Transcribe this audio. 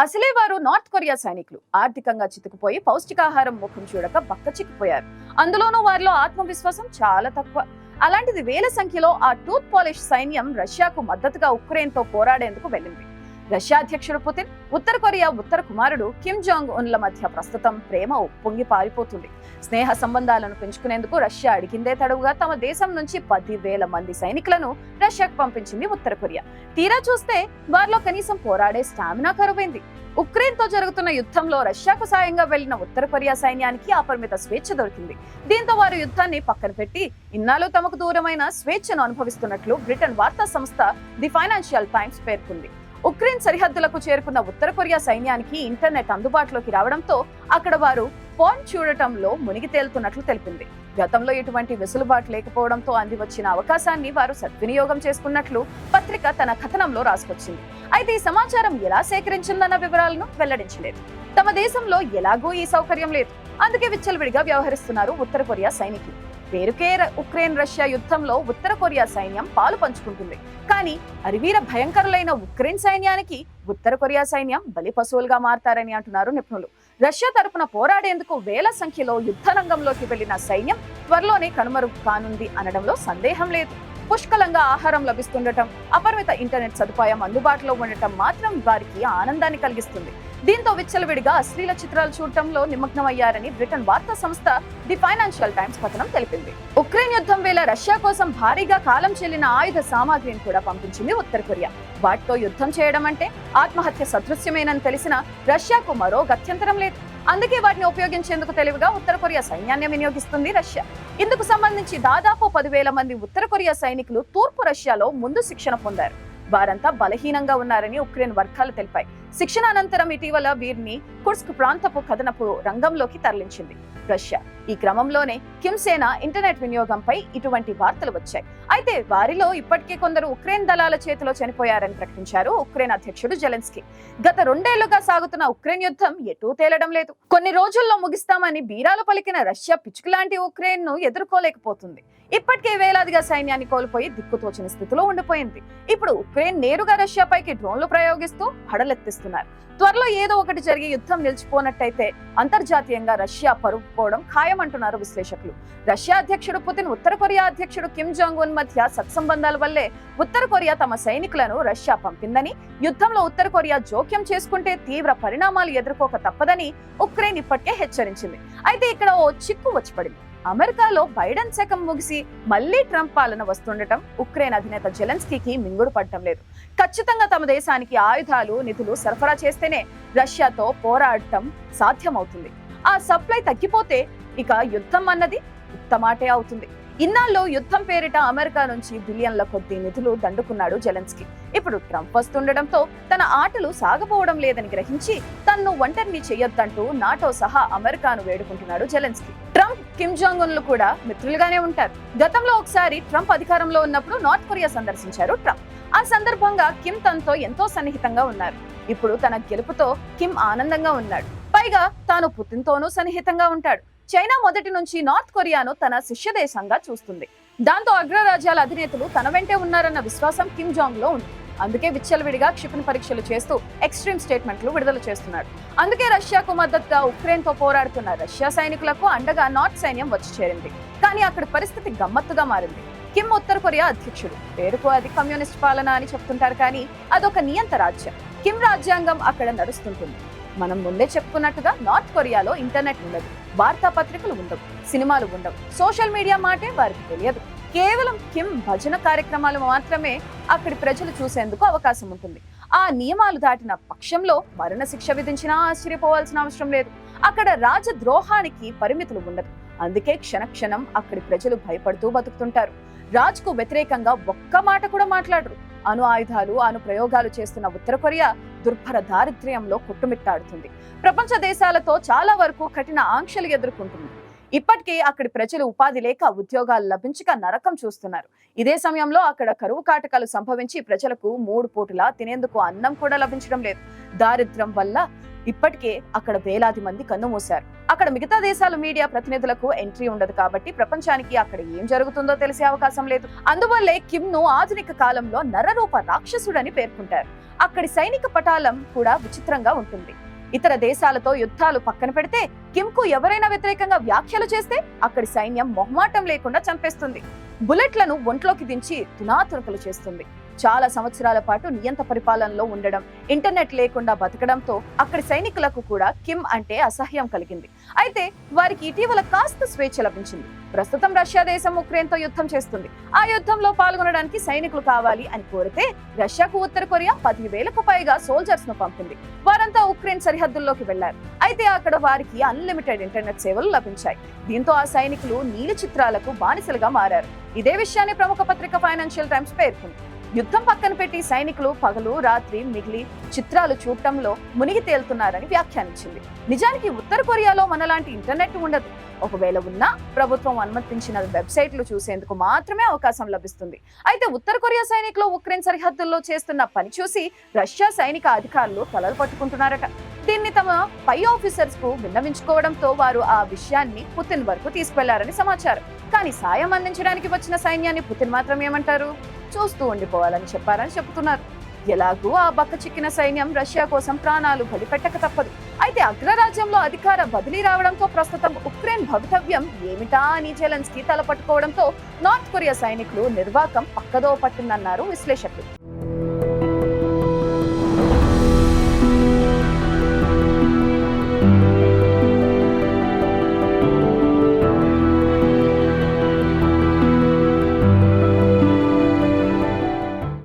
అసలే వారు north Korea సైనికులు ఆర్థికంగా చితుకుపోయి పౌష్టికాహారం ముఖం చూడక బక్క చిక్కిపోయారు. అందులోనూ వారిలో ఆత్మవిశ్వాసం చాలా తక్కువ. అలాంటిది వేల సంఖ్యలో ఆ టూత్ పాలిష్ సైన్యం రష్యాకు మద్దతుగా ఉక్రెయిన్ తో పోరాడేందుకు వెళ్ళింది. రష్యా అధ్యక్షుడు పుతిన్, ఉత్తర కొరియా ఉత్తర కుమారుడు కిమ్ జాంగ్ ఉన్ల మధ్య ప్రస్తుతం ప్రేమ ఉప్పొంగి పారిపోతుంది. స్నేహ సంబంధాలను పెంచుకునేందుకు రష్యా అడిగిందే తడవుగా తమ దేశం నుంచి 10,000 మంది సైనికులను రష్యాకు పంపించింది ఉత్తర కొరియా. తీరా చూస్తే వారిలో కనీసం పోరాడే స్టామినా కరువైంది. ఉక్రెయిన్ తో జరుగుతున్న యుద్ధంలో రష్యాకు సాయంగా వెళ్లిన ఉత్తర కొరియా సైన్యానికి అపరిమిత స్వేచ్ఛ దొరికింది. దీంతో వారు యుద్ధాన్ని పక్కన పెట్టి ఇన్నాళ్ళు తమకు దూరమైన స్వేచ్ఛను అనుభవిస్తున్నట్లు బ్రిటన్ వార్తా సంస్థ ది ఫైనాన్షియల్ టైమ్స్ పేర్కొంది. ఉక్రెయిన్ సరిహద్దులకు చేరుకున్న ఉత్తర కొరియా సైన్యానికి ఇంటర్నెట్ అందుబాటులోకి రావడంతో అక్కడ వారు పోర్న్ చూడటంలో మునిగి తేలుతున్నట్లు తెలిపింది. గతంలో ఇటువంటి వెసులుబాటు లేకపోవడంతో అంది వచ్చిన అవకాశాన్ని వారు సద్వినియోగం చేసుకున్నట్లు పత్రిక తన కథనంలో రాసుకొచ్చింది. అయితే ఈ సమాచారం ఎలా సేకరించిందన్న వివరాలను వెల్లడించలేదు. తమ దేశంలో ఎలాగూ ఈ సౌకర్యం లేదు. అందుకే విచ్చలవిడిగా వ్యవహరిస్తున్నారు ఉత్తర కొరియా సైనికులు. పేరుకే ఉక్రెయిన్ రష్యా యుద్ధంలో ఉత్తర కొరియా సైన్యం పాలు పంచుకుంటుంది. కానీ అరివీర భయంకరులైన ఉక్రెయిన్ సైన్యానికి ఉత్తర కొరియా సైన్యం బలి పశువులుగా మారతారని అంటున్నారు నిపుణులు. రష్యా తరపున పోరాడేందుకు వేల సంఖ్యలో యుద్ధ రంగంలోకి వెళ్లిన సైన్యం త్వరలోనే కనుమరుగు కానుంది అనడంలో సందేహం లేదు. పుష్కలంగా ఆహారం లభిస్తుండటం, అపరిమిత ఇంటర్నెట్ సదుపాయం అందుబాటులో ఉండటం మాత్రం వారికి ఆనందాన్ని కలిగిస్తుంది. దీంతో విచ్చలవిడిగా అశ్లీల చిత్రాలు చూడటంలో నిమగ్నమయ్యారని బ్రిటన్ వార్తా సంస్థ ది ఫైనాన్షియల్ టైమ్స్ కథనం తెలిపింది. ఉక్రెయిన్ యుద్ధం వేళ రష్యా కోసం భారీగా కాలం చెల్లిన ఆయుధ సామాగ్రిని కూడా పంపించింది ఉత్తర కొరియా. వాటితో యుద్ధం చేయడం అంటే ఆత్మహత్య సదృశ్యమేనని తెలిసిన రష్యాకు మరో గత్యంతరం లేదు. అందుకే వాటిని ఉపయోగించేందుకు తెలివిగా ఉత్తర కొరియా సైన్యాన్ని వినియోగిస్తుంది రష్యా. ఇందుకు సంబంధించి దాదాపు 10,000 మంది ఉత్తర కొరియా సైనికులు తూర్పు రష్యాలో ముందు శిక్షణ పొందారు. వారంతా బలహీనంగా ఉన్నారని ఉక్రెయిన్ వర్గాలు తెలిపాయి. శిక్షణ అనంతరం ఇటీవల వీరిని కుర్స్క్ ప్రాంతపు కథనపు రంగంలోకి తరలించింది రష్యా. ఈ క్రమంలోనే కిమ్ సేన ఇంటర్నెట్ వినియోగంపై ఇటువంటి వార్తలు వచ్చాయి. అయితే వారిలో ఇప్పటికే కొందరు ఉక్రెయిన్ దళాల చేతిలో చనిపోయారని ప్రకటించారు ఉక్రెయిన్ అధ్యక్షుడు జెలెన్స్కీ. గత 2 ఏళ్లుగా సాగుతున్న ఉక్రెయిన్ యుద్ధం ఎటూ తేలడం లేదు. కొన్ని రోజుల్లో ముగిస్తామని బీరాలు పలికిన రష్యా పిచ్చుకులాంటి ఉక్రెయిన్ ను ఎదుర్కోలేకపోతుంది. ఇప్పటికే వేలాదిగా సైన్యాన్ని కోల్పోయి దిక్కుతోచని స్థితిలో ఉండిపోయింది. ఇప్పుడు ఉక్రెయిన్ నేరుగా రష్యాపైకి డ్రోన్లు ప్రయోగిస్తూ హడలెత్తిస్తున్నారు. త్వరలో ఏదో ఒకటి జరిగి యుద్ధం నిలిచిపోనట్టయితే అంతర్జాతీయంగా రష్యా పరుగు పోవడం ఖాయమంటున్నారు విశ్లేషకులు. రష్యా అధ్యక్షుడు పుతిన్, ఉత్తర కొరియా అధ్యక్షుడు కిమ్ జాంగ్ ఉన్ మధ్య సత్సంబంధాల వల్లే ఉత్తర కొరియా తమ సైనికులను రష్యా పంపిందని, యుద్ధంలో ఉత్తర కొరియా జోక్యం చేసుకుంటే తీవ్ర పరిణామాలు ఎదుర్కోక తప్పదని ఉక్రెయిన్ ఇప్పటికే హెచ్చరించింది. అయితే ఇక్కడ ఓ చిక్కు వచ్చి పడింది. అమెరికాలో బైడెన్ శకం ముగిసి మళ్లీ ట్రంప్ పాలన వస్తుండటం ఉక్రెయిన్ అధినేత జెలెన్స్కీకి మింగుడు పడటం లేదు. ఖచ్చితంగా తమ దేశానికి ఆయుధాలు, నిధులు సరఫరా చేస్తేనే రష్యాతో పోరాడటం సాధ్యమవుతుంది. ఆ సప్లై తగ్గిపోతే ఇక యుద్ధం అన్నది ఉత్తమాటే అవుతుంది. ఇన్నాళ్ళు యుద్ధం పేరిట అమెరికా నుంచి బిలియన్ల కొద్ది నిధులు దండుకున్నాడు జెలెన్స్కీ. ఇప్పుడు ట్రంప్ వస్తుండటంతో తన ఆటలు సాగపోవడం లేదని గ్రహించి తన్ను ఒంటరిని చెయ్యొద్దంటూ నాటో సహా అమెరికాను వేడుకుంటున్నాడు జెలెన్స్కీ. ట్రంప్, కిమ్ జాంగ్ ఉన్లు కూడా మిత్రులుగానే ఉంటారు. గతంలో ఒకసారి ట్రంప్ అధికారంలో ఉన్నప్పుడు నార్త్ కొరియా సందర్శించారు ట్రంప్. ఆ సందర్భంగా కిమ్ తనతో ఎంతో సన్నిహితంగా ఉన్నారు. ఇప్పుడు తన గెలుపుతో కిమ్ ఆనందంగా ఉన్నాడు. పైగా తాను పుతిన్తోనూ సన్నిహితంగా ఉంటాడు. చైనా మొదటి నుంచి నార్త్ కొరియాను తన శిష్య దేశంగా చూస్తుంది. దాంతో అగ్రరాజ్యాల అధినేతలు తన వెంటే ఉన్నారన్న విశ్వాసం కిమ్ జాంగ్ లో ఉంది. అందుకే విచ్చలవిడిగా క్షిపణి పరీక్షలు చేస్తూ ఎక్స్ట్రీమ్ స్టేట్మెంట్లు విడుదల చేస్తున్నాడు. అందుకే రష్యాకు మద్దతుగా ఉక్రెయిన్ తో పోరాడుతున్న రష్యా సైనికులకు అండగా నార్త్ సైన్యం వచ్చి చేరింది. కానీ అక్కడి పరిస్థితి గమ్మత్తుగా మారింది. కిమ్ ఉత్తర కొరియా అధ్యక్షుడు. పేరుకు అది కమ్యూనిస్ట్ పాలన అని చెప్తుంటారు, కానీ అదొక నియంత రాజ్యం. కిమ్ రాజ్యాంగం అక్కడ నడుస్తుంటుంది. మనం ముందే చెప్పుకున్నట్టుగా నార్త్ కొరియాలో ఇంటర్నెట్ ఉండదు, వార్తాపత్రికలు ఉండవు, సినిమాలు ఉండవు, సోషల్ మీడియా మాటే వారికి తెలియదు. కేవలం కిమ్ భజన కార్యక్రమాలు మాత్రమే అక్కడి ప్రజలు చూసేందుకు అవకాశం ఉంటుంది. ఆ నియమాలు దాటిన పక్షంలో మరణశిక్ష విధించినా ఆశ్చర్యపోవాల్సిన అవసరం లేదు. అక్కడ రాజద్రోహానికి పరిమితులు ఉండదు. అందుకే క్షణక్షణం అక్కడి ప్రజలు భయపడుతూ బతుకుతుంటారు. రాజ్కు వ్యతిరేకంగా ఒక్క మాట కూడా మాట్లాడరు. అణు ఆయుధాలు, అణు ప్రయోగాలు చేస్తున్న ఉత్తర కొరియా దుర్భర దారిద్ర్యంలో కొట్టుమిట్టాడుతుంది. ప్రపంచ దేశాలతో చాలా వరకు కఠిన ఆంక్షలు ఎదుర్కొంటుంది. ఇప్పటికే అక్కడి ప్రజలు ఉపాధి లేక, ఉద్యోగాలు లభించక నరకం చూస్తున్నారు. ఇదే సమయంలో అక్కడ కరువు కాటకాలు సంభవించి ప్రజలకు 3 పూటలా తినేందుకు అన్నం కూడా లభించడం లేదు. దారిద్ర్యం వల్ల ఇప్పటికే అక్కడ వేలాది మంది కన్నుమూశారు. అక్కడ మిగతా దేశాల మీడియా ప్రతినిధులకు ఎంట్రీ ఉండదు కాబట్టి ప్రపంచానికి అక్కడ ఏం జరుగుతుందో తెలిసే అవకాశం లేదు. అందువల్లే కిమ్ ను ఆధునిక కాలంలో నరరూప రాక్షసుడని పేర్కొంటారు. అక్కడి సైనిక పటాలం కూడా విచిత్రంగా ఉంటుంది. ఇతర దేశాలతో యుద్ధాలు పక్కన పెడితే కిమ్ కు ఎవరైనా వ్యతిరేకంగా వ్యాఖ్యలు చేస్తే అక్కడి సైన్యం మొహమాటం లేకుండా చంపేస్తుంది. బుల్లెట్లను ఒంట్లోకి దించి తునాతునకలు చేస్తుంది. చాలా సంవత్సరాల పాటు నియంత పరిపాలనలో ఉండడం, ఇంటర్నెట్ లేకుండా బతకడంతో అక్కడి సైనికులకు కూడా కిమ్ అంటే అసహ్యం కలిగింది. అయితే వారికి ఇటీవల కాస్త స్వేచ్ఛ లభించింది. ప్రస్తుతం రష్యా దేశం ఉక్రెయిన్ తో యుద్ధం చేస్తుంది. ఆ యుద్ధంలో పాల్గొనడానికి సైనికులు కావాలి అని కోరితే రష్యాకు ఉత్తర కొరియా 10,000కు పైగా సోల్జర్స్ ను పంపింది. వారంతా ఉక్రెయిన్ సరిహద్దుల్లోకి వెళ్లారు. అయితే అక్కడ వారికి అన్లిమిటెడ్ ఇంటర్నెట్ సేవలు లభించాయి. దీంతో ఆ సైనికులు నీలి చిత్రాలకు బానిసలుగా మారారు. ఇదే విషయాన్ని ప్రముఖ పత్రిక ఫైనాన్షియల్ టైమ్స్ పేర్కొంది. యుద్ధం పక్కన పెట్టి సైనికులు పగలు రాత్రి మిగిలి చిత్రాలు చూడటంలో మునిగి తేలుతున్నారని వ్యాఖ్యానించింది. నిజానికి ఉత్తర కొరియాలో మనలాంటి ఇంటర్నెట్ ఉండదు. ఒకవేళ ఉన్నా ప్రభుత్వం అనుమతించిన వెబ్సైట్లు చూసేందుకు మాత్రమే అవకాశం లభిస్తుంది. అయితే ఉత్తర కొరియా సైనికులు ఉక్రెయిన్ సరిహద్దుల్లో చేస్తున్న పని చూసి రష్యా సైనిక అధికారులు తలలు పట్టుకుంటున్నారట. దీన్ని తమ పై ఆఫీసర్స్ కు విన్నవించుకోవడంతో వారు ఆ విషయాన్ని పుతిన్ వరకు తీసుకెళ్లారని సమాచారం. కానీ సాయం అందించడానికి వచ్చిన సైన్యాన్ని పుతిన్ మాత్రం ఏమంటారు, చూస్తూ ఉండిపోవాలని చెప్పారని చెబుతున్నారు. ఎలాగూ ఆ బక్క చిక్కిన సైన్యం రష్యా కోసం ప్రాణాలు బలిపెట్టక తప్పదు. అయితే అగ్రరాజ్యంలో అధికార బదిలీ రావడంతో ప్రస్తుతం ఉక్రెయిన్ భవితవ్యం ఏమిటా అని జెలెన్స్కీ తలపట్టుకోవడంతో నార్త్ కొరియా సైనికులు నిర్వాకం పక్కదో పట్టిందన్నారు విశ్లేషకులు.